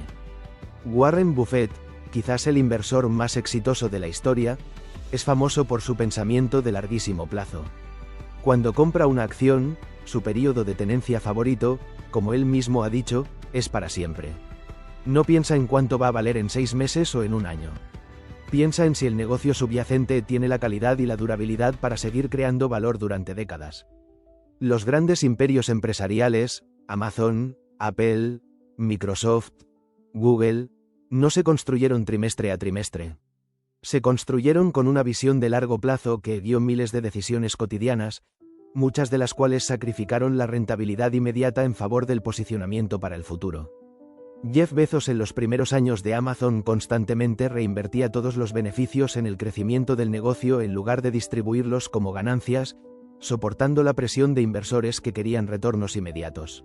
S1: Warren Buffett, quizás el inversor más exitoso de la historia, es famoso por su pensamiento de larguísimo plazo. Cuando compra una acción, su período de tenencia favorito, como él mismo ha dicho, es para siempre. No piensa en cuánto va a valer en 6 meses o en un año. Piensa en si el negocio subyacente tiene la calidad y la durabilidad para seguir creando valor durante décadas. Los grandes imperios empresariales, Amazon, Apple, Microsoft, Google, no se construyeron trimestre a trimestre. Se construyeron con una visión de largo plazo que guió miles de decisiones cotidianas, muchas de las cuales sacrificaron la rentabilidad inmediata en favor del posicionamiento para el futuro. Jeff Bezos en los primeros años de Amazon constantemente reinvertía todos los beneficios en el crecimiento del negocio en lugar de distribuirlos como ganancias, soportando la presión de inversores que querían retornos inmediatos.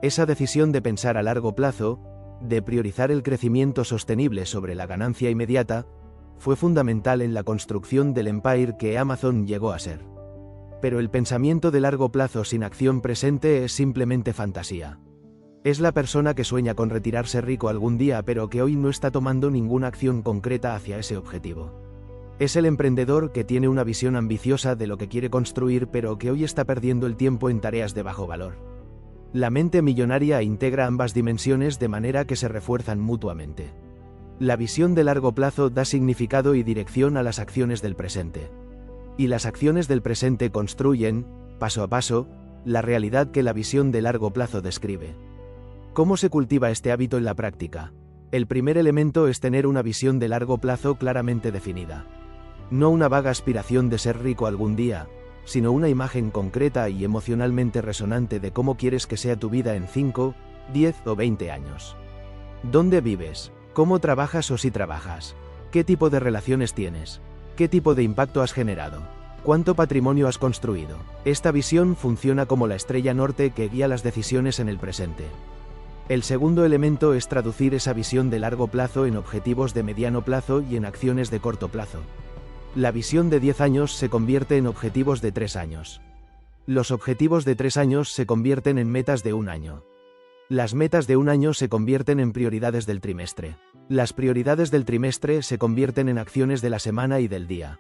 S1: Esa decisión de pensar a largo plazo, de priorizar el crecimiento sostenible sobre la ganancia inmediata, fue fundamental en la construcción del empire que Amazon llegó a ser. Pero el pensamiento de largo plazo sin acción presente es simplemente fantasía. Es la persona que sueña con retirarse rico algún día pero que hoy no está tomando ninguna acción concreta hacia ese objetivo. Es el emprendedor que tiene una visión ambiciosa de lo que quiere construir pero que hoy está perdiendo el tiempo en tareas de bajo valor. La mente millonaria integra ambas dimensiones de manera que se refuerzan mutuamente. La visión de largo plazo da significado y dirección a las acciones del presente. Y las acciones del presente construyen, paso a paso, la realidad que la visión de largo plazo describe. ¿Cómo se cultiva este hábito en la práctica? El primer elemento es tener una visión de largo plazo claramente definida. No una vaga aspiración de ser rico algún día, sino una imagen concreta y emocionalmente resonante de cómo quieres que sea tu vida en 5, 10 o 20 años. ¿Dónde vives? ¿Cómo trabajas o si trabajas? ¿Qué tipo de relaciones tienes? ¿Qué tipo de impacto has generado? ¿Cuánto patrimonio has construido? Esta visión funciona como la estrella norte que guía las decisiones en el presente. El segundo elemento es traducir esa visión de largo plazo en objetivos de mediano plazo y en acciones de corto plazo. La visión de 10 años se convierte en objetivos de 3 años. Los objetivos de 3 años se convierten en metas de un año. Las metas de un año se convierten en prioridades del trimestre. Las prioridades del trimestre se convierten en acciones de la semana y del día.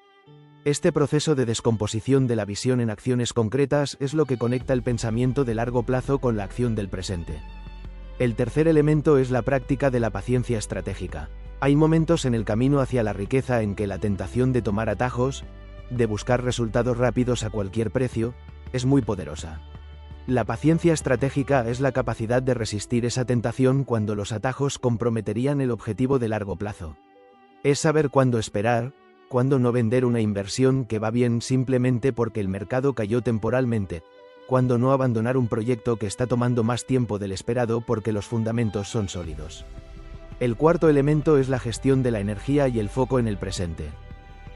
S1: Este proceso de descomposición de la visión en acciones concretas es lo que conecta el pensamiento de largo plazo con la acción del presente. El tercer elemento es la práctica de la paciencia estratégica. Hay momentos en el camino hacia la riqueza en que la tentación de tomar atajos, de buscar resultados rápidos a cualquier precio, es muy poderosa. La paciencia estratégica es la capacidad de resistir esa tentación cuando los atajos comprometerían el objetivo de largo plazo. Es saber cuándo esperar, ¿Cuándo no vender una inversión que va bien simplemente porque el mercado cayó temporalmente? ¿Cuándo no abandonar un proyecto que está tomando más tiempo del esperado porque los fundamentos son sólidos? El cuarto elemento es la gestión de la energía y el foco en el presente.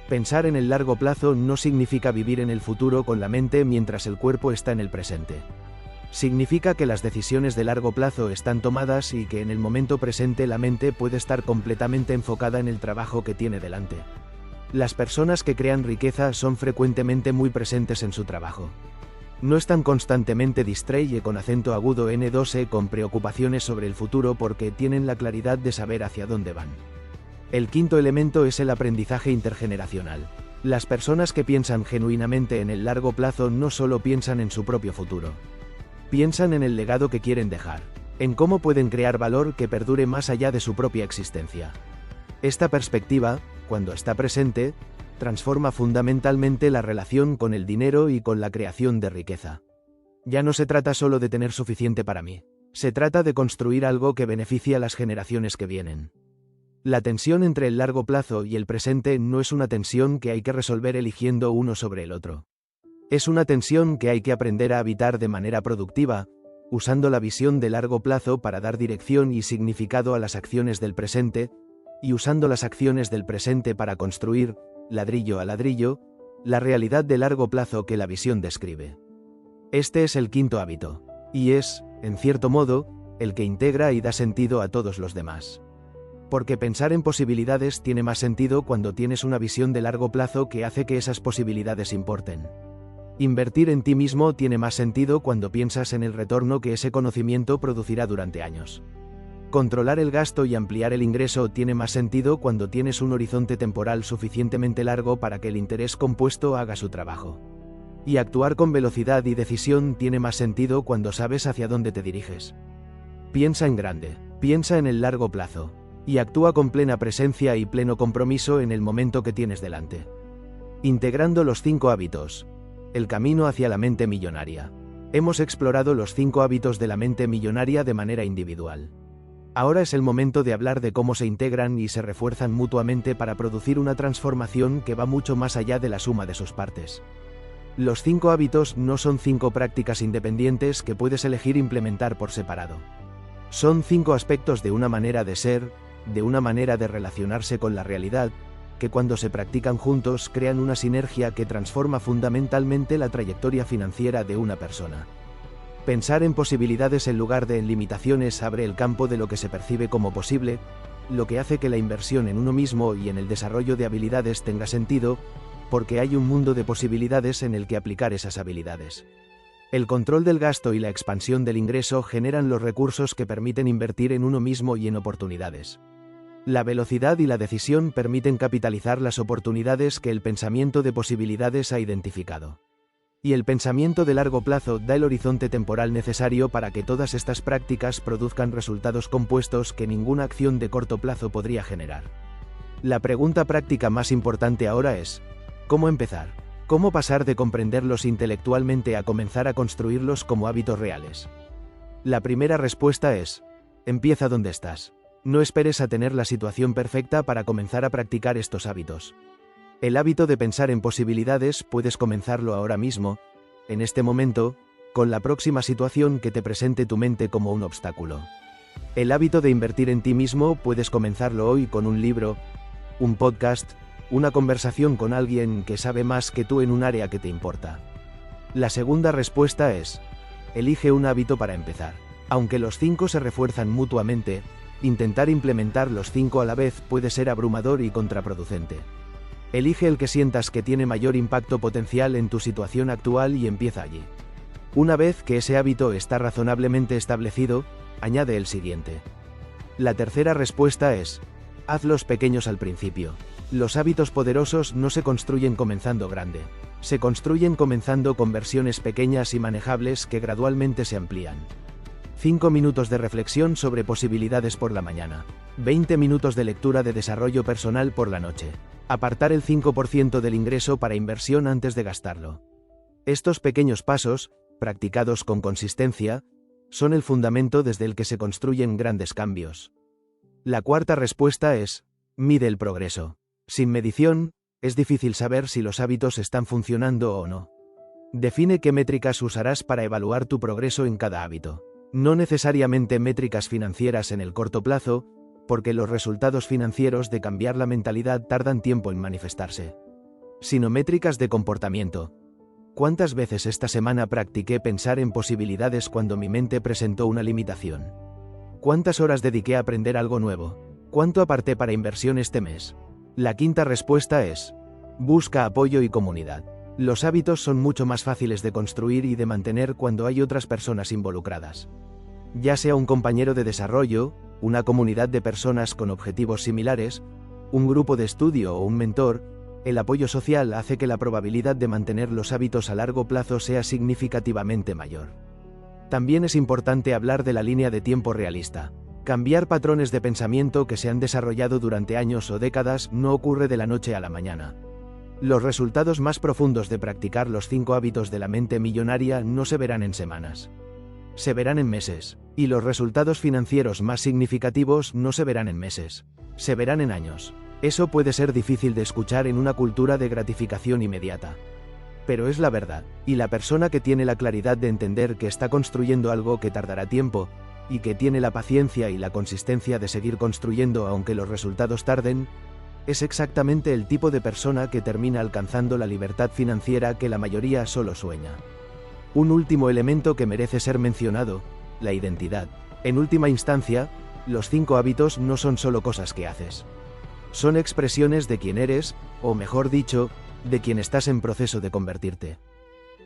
S1: Pensar en el largo plazo no significa vivir en el futuro con la mente mientras el cuerpo está en el presente. Significa que las decisiones de largo plazo están tomadas y que en el momento presente la mente puede estar completamente enfocada en el trabajo que tiene delante. Las personas que crean riqueza son frecuentemente muy presentes en su trabajo. No están constantemente distraídos con acento agudo N2E con preocupaciones sobre el futuro porque tienen la claridad de saber hacia dónde van. El quinto elemento es el aprendizaje intergeneracional. Las personas que piensan genuinamente en el largo plazo no solo piensan en su propio futuro. Piensan en el legado que quieren dejar, en cómo pueden crear valor que perdure más allá de su propia existencia. Esta perspectiva, cuando está presente, transforma fundamentalmente la relación con el dinero y con la creación de riqueza. Ya no se trata solo de tener suficiente para mí, se trata de construir algo que beneficie a las generaciones que vienen. La tensión entre el largo plazo y el presente no es una tensión que hay que resolver eligiendo uno sobre el otro. Es una tensión que hay que aprender a habitar de manera productiva, usando la visión de largo plazo para dar dirección y significado a las acciones del presente, y usando las acciones del presente para construir, ladrillo a ladrillo, la realidad de largo plazo que la visión describe. Este es el quinto hábito, y es, en cierto modo, el que integra y da sentido a todos los demás. Porque pensar en posibilidades tiene más sentido cuando tienes una visión de largo plazo que hace que esas posibilidades importen. Invertir en ti mismo tiene más sentido cuando piensas en el retorno que ese conocimiento producirá durante años. Controlar el gasto y ampliar el ingreso tiene más sentido cuando tienes un horizonte temporal suficientemente largo para que el interés compuesto haga su trabajo. Y actuar con velocidad y decisión tiene más sentido cuando sabes hacia dónde te diriges. Piensa en grande, piensa en el largo plazo, y actúa con plena presencia y pleno compromiso en el momento que tienes delante. Integrando los 5 hábitos. El camino hacia la mente millonaria. Hemos explorado los 5 hábitos de la mente millonaria de manera individual. Ahora es el momento de hablar de cómo se integran y se refuerzan mutuamente para producir una transformación que va mucho más allá de la suma de sus partes. Los 5 hábitos no son 5 prácticas independientes que puedes elegir implementar por separado. Son 5 aspectos de una manera de ser, de una manera de relacionarse con la realidad, que cuando se practican juntos crean una sinergia que transforma fundamentalmente la trayectoria financiera de una persona. Pensar en posibilidades en lugar de en limitaciones abre el campo de lo que se percibe como posible, lo que hace que la inversión en uno mismo y en el desarrollo de habilidades tenga sentido, porque hay un mundo de posibilidades en el que aplicar esas habilidades. El control del gasto y la expansión del ingreso generan los recursos que permiten invertir en uno mismo y en oportunidades. La velocidad y la decisión permiten capitalizar las oportunidades que el pensamiento de posibilidades ha identificado. Y el pensamiento de largo plazo da el horizonte temporal necesario para que todas estas prácticas produzcan resultados compuestos que ninguna acción de corto plazo podría generar. La pregunta práctica más importante ahora es, ¿cómo empezar? ¿Cómo pasar de comprenderlos intelectualmente a comenzar a construirlos como hábitos reales? La primera respuesta es, empieza donde estás. No esperes a tener la situación perfecta para comenzar a practicar estos hábitos. El hábito de pensar en posibilidades puedes comenzarlo ahora mismo, en este momento, con la próxima situación que te presente tu mente como un obstáculo. El hábito de invertir en ti mismo puedes comenzarlo hoy con un libro, un podcast, una conversación con alguien que sabe más que tú en un área que te importa. La segunda respuesta es, elige un hábito para empezar. Aunque los 5 se refuerzan mutuamente, intentar implementar los 5 a la vez puede ser abrumador y contraproducente. Elige el que sientas que tiene mayor impacto potencial en tu situación actual y empieza allí. Una vez que ese hábito está razonablemente establecido, añade el siguiente. La tercera respuesta es, hazlos pequeños al principio. Los hábitos poderosos no se construyen comenzando grande. Se construyen comenzando con versiones pequeñas y manejables que gradualmente se amplían. 5 minutos de reflexión sobre posibilidades por la mañana. 20 minutos de lectura de desarrollo personal por la noche. Apartar el 5% del ingreso para inversión antes de gastarlo. Estos pequeños pasos, practicados con consistencia, son el fundamento desde el que se construyen grandes cambios. La cuarta respuesta es, mide el progreso. Sin medición, es difícil saber si los hábitos están funcionando o no. Define qué métricas usarás para evaluar tu progreso en cada hábito. No necesariamente métricas financieras en el corto plazo, porque los resultados financieros de cambiar la mentalidad tardan tiempo en manifestarse. Sino métricas de comportamiento. ¿Cuántas veces esta semana practiqué pensar en posibilidades cuando mi mente presentó una limitación? ¿Cuántas horas dediqué a aprender algo nuevo? ¿Cuánto aparté para inversión este mes? La quinta respuesta es: busca apoyo y comunidad. Los hábitos son mucho más fáciles de construir y de mantener cuando hay otras personas involucradas. Ya sea un compañero de desarrollo, una comunidad de personas con objetivos similares, un grupo de estudio o un mentor, el apoyo social hace que la probabilidad de mantener los hábitos a largo plazo sea significativamente mayor. También es importante hablar de la línea de tiempo realista. Cambiar patrones de pensamiento que se han desarrollado durante años o décadas no ocurre de la noche a la mañana. Los resultados más profundos de practicar los 5 hábitos de la mente millonaria no se verán en semanas. Se verán en meses, y los resultados financieros más significativos no se verán en meses. Se verán en años. Eso puede ser difícil de escuchar en una cultura de gratificación inmediata. Pero es la verdad, y la persona que tiene la claridad de entender que está construyendo algo que tardará tiempo, y que tiene la paciencia y la consistencia de seguir construyendo aunque los resultados tarden, es exactamente el tipo de persona que termina alcanzando la libertad financiera que la mayoría solo sueña. Un último elemento que merece ser mencionado: la identidad. En última instancia, los 5 hábitos no son solo cosas que haces. Son expresiones de quién eres, o mejor dicho, de quien estás en proceso de convertirte.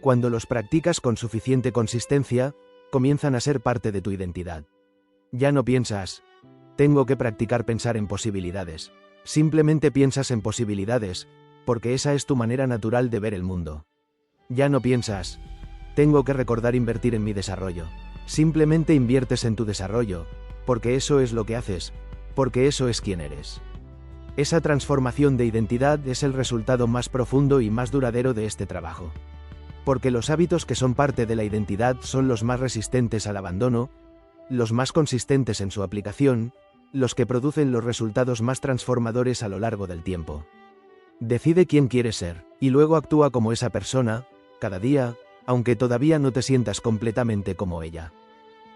S1: Cuando los practicas con suficiente consistencia, comienzan a ser parte de tu identidad. Ya no piensas: tengo que practicar pensar en posibilidades. Simplemente piensas en posibilidades, porque esa es tu manera natural de ver el mundo. Ya no piensas: tengo que recordar invertir en mi desarrollo. Simplemente inviertes en tu desarrollo, porque eso es lo que haces, porque eso es quien eres. Esa transformación de identidad es el resultado más profundo y más duradero de este trabajo. Porque los hábitos que son parte de la identidad son los más resistentes al abandono, los más consistentes en su aplicación, los que producen los resultados más transformadores a lo largo del tiempo. Decide quién quieres ser, y luego actúa como esa persona, cada día, aunque todavía no te sientas completamente como ella.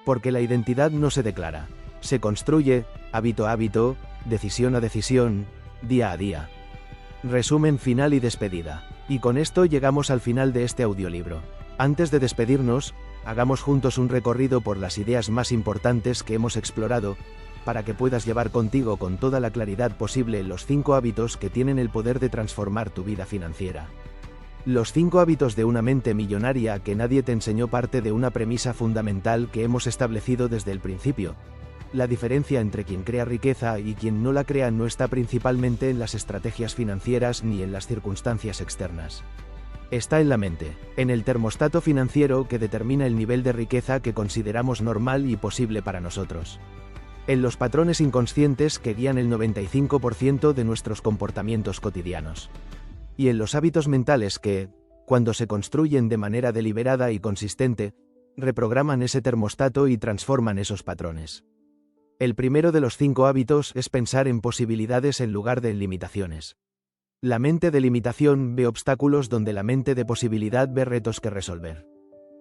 S1: Porque la identidad no se declara, se construye, hábito a hábito, decisión a decisión, día a día. Resumen final y despedida. Y con esto llegamos al final de este audiolibro. Antes de despedirnos, hagamos juntos un recorrido por las ideas más importantes que hemos explorado, para que puedas llevar contigo con toda la claridad posible los 5 hábitos que tienen el poder de transformar tu vida financiera. Los 5 hábitos de una mente millonaria que nadie te enseñó parte de una premisa fundamental que hemos establecido desde el principio. La diferencia entre quien crea riqueza y quien no la crea no está principalmente en las estrategias financieras ni en las circunstancias externas. Está en la mente, en el termostato financiero que determina el nivel de riqueza que consideramos normal y posible para nosotros. En los patrones inconscientes que guían el 95% de nuestros comportamientos cotidianos. Y en los hábitos mentales que, cuando se construyen de manera deliberada y consistente, reprograman ese termostato y transforman esos patrones. El primero de los 5 hábitos es pensar en posibilidades en lugar de en limitaciones. La mente de limitación ve obstáculos donde la mente de posibilidad ve retos que resolver.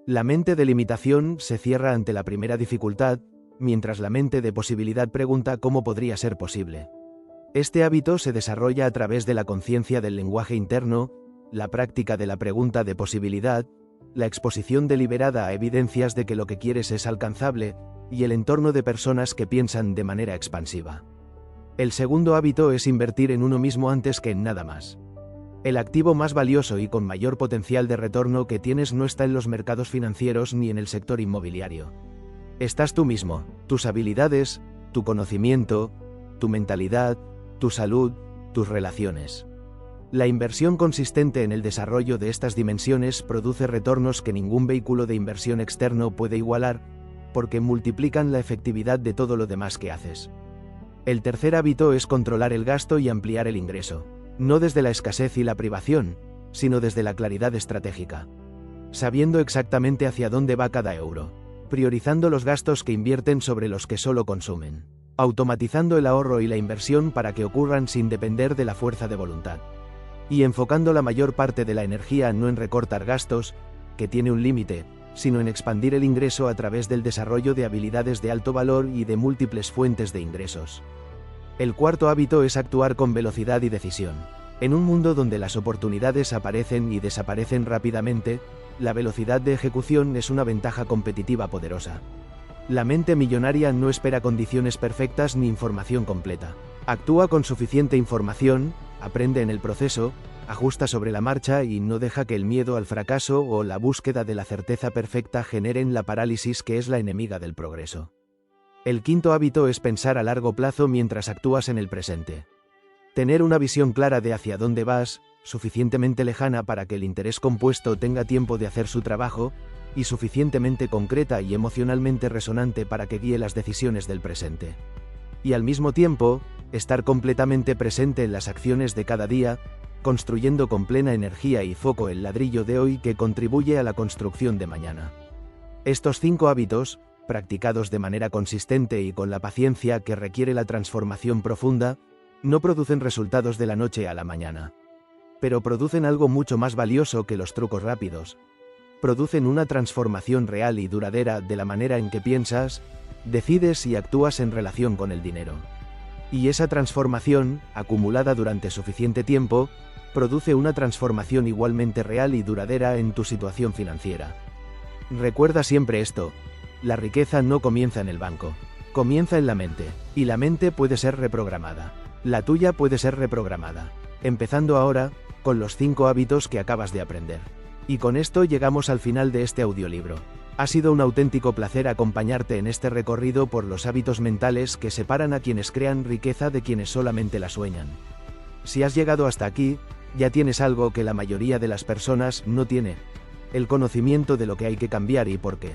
S1: La mente de limitación se cierra ante la primera dificultad, mientras la mente de posibilidad pregunta cómo podría ser posible. Este hábito se desarrolla a través de la conciencia del lenguaje interno, la práctica de la pregunta de posibilidad, la exposición deliberada a evidencias de que lo que quieres es alcanzable, y el entorno de personas que piensan de manera expansiva. El segundo hábito es invertir en uno mismo antes que en nada más. El activo más valioso y con mayor potencial de retorno que tienes no está en los mercados financieros ni en el sector inmobiliario. Estás tú mismo, tus habilidades, tu conocimiento, tu mentalidad, tu salud, tus relaciones. La inversión consistente en el desarrollo de estas dimensiones produce retornos que ningún vehículo de inversión externo puede igualar, porque multiplican la efectividad de todo lo demás que haces. El tercer hábito es controlar el gasto y ampliar el ingreso, no desde la escasez y la privación, sino desde la claridad estratégica. Sabiendo exactamente hacia dónde va cada euro, priorizando los gastos que invierten sobre los que solo consumen, automatizando el ahorro y la inversión para que ocurran sin depender de la fuerza de voluntad. y enfocando la mayor parte de la energía no en recortar gastos, que tiene un límite, sino en expandir el ingreso a través del desarrollo de habilidades de alto valor y de múltiples fuentes de ingresos. El cuarto hábito es actuar con velocidad y decisión. En un mundo donde las oportunidades aparecen y desaparecen rápidamente, la velocidad de ejecución es una ventaja competitiva poderosa. La mente millonaria no espera condiciones perfectas ni información completa. Actúa con suficiente información, aprende en el proceso, ajusta sobre la marcha y no deja que el miedo al fracaso o la búsqueda de la certeza perfecta generen la parálisis que es la enemiga del progreso. El quinto hábito es pensar a largo plazo mientras actúas en el presente. Tener una visión clara de hacia dónde vas, suficientemente lejana para que el interés compuesto tenga tiempo de hacer su trabajo, y suficientemente concreta y emocionalmente resonante para que guíe las decisiones del presente. Y al mismo tiempo, estar completamente presente en las acciones de cada día, construyendo con plena energía y foco el ladrillo de hoy que contribuye a la construcción de mañana. Estos 5 hábitos, practicados de manera consistente y con la paciencia que requiere la transformación profunda, no producen resultados de la noche a la mañana. Pero producen algo mucho más valioso que los trucos rápidos. Producen una transformación real y duradera de la manera en que piensas, decides y actúas en relación con el dinero. Y esa transformación, acumulada durante suficiente tiempo, produce una transformación igualmente real y duradera en tu situación financiera. Recuerda siempre esto: la riqueza no comienza en el banco, comienza en la mente, y la mente puede ser reprogramada. La tuya puede ser reprogramada. Empezando ahora, con los 5 hábitos que acabas de aprender. Y con esto llegamos al final de este audiolibro. Ha sido un auténtico placer acompañarte en este recorrido por los hábitos mentales que separan a quienes crean riqueza de quienes solamente la sueñan. Si has llegado hasta aquí, ya tienes algo que la mayoría de las personas no tiene: el conocimiento de lo que hay que cambiar y por qué.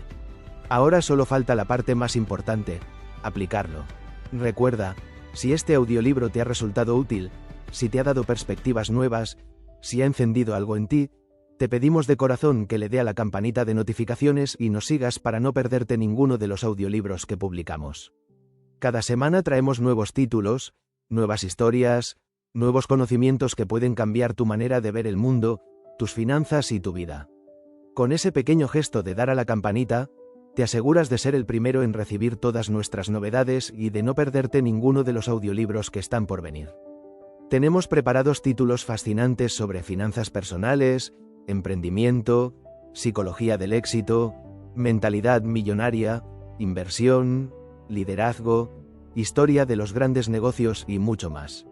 S1: Ahora solo falta la parte más importante: aplicarlo. Recuerda, si este audiolibro te ha resultado útil, si te ha dado perspectivas nuevas, si ha encendido algo en ti, te pedimos de corazón que le dé a la campanita de notificaciones y nos sigas para no perderte ninguno de los audiolibros que publicamos. Cada semana traemos nuevos títulos, nuevas historias, nuevos conocimientos que pueden cambiar tu manera de ver el mundo, tus finanzas y tu vida. Con ese pequeño gesto de dar a la campanita, te aseguras de ser el primero en recibir todas nuestras novedades y de no perderte ninguno de los audiolibros que están por venir. Tenemos preparados títulos fascinantes sobre finanzas personales, emprendimiento, psicología del éxito, mentalidad millonaria, inversión, liderazgo, historia de los grandes negocios y mucho más.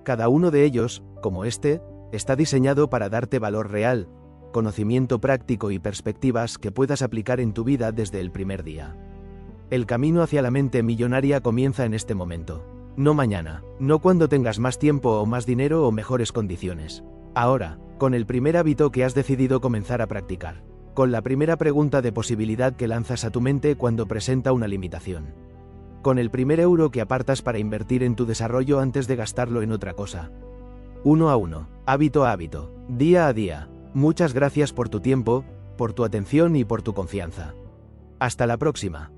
S1: Cada uno de ellos, como este, está diseñado para darte valor real, conocimiento práctico y perspectivas que puedas aplicar en tu vida desde el primer día. El camino hacia la mente millonaria comienza en este momento. No mañana, no cuando tengas más tiempo o más dinero o mejores condiciones. Ahora, con el primer hábito que has decidido comenzar a practicar. Con la primera pregunta de posibilidad que lanzas a tu mente cuando presenta una limitación. Con el primer euro que apartas para invertir en tu desarrollo antes de gastarlo en otra cosa. Uno a uno, hábito a hábito, día a día. Muchas gracias por tu tiempo, por tu atención y por tu confianza. Hasta la próxima.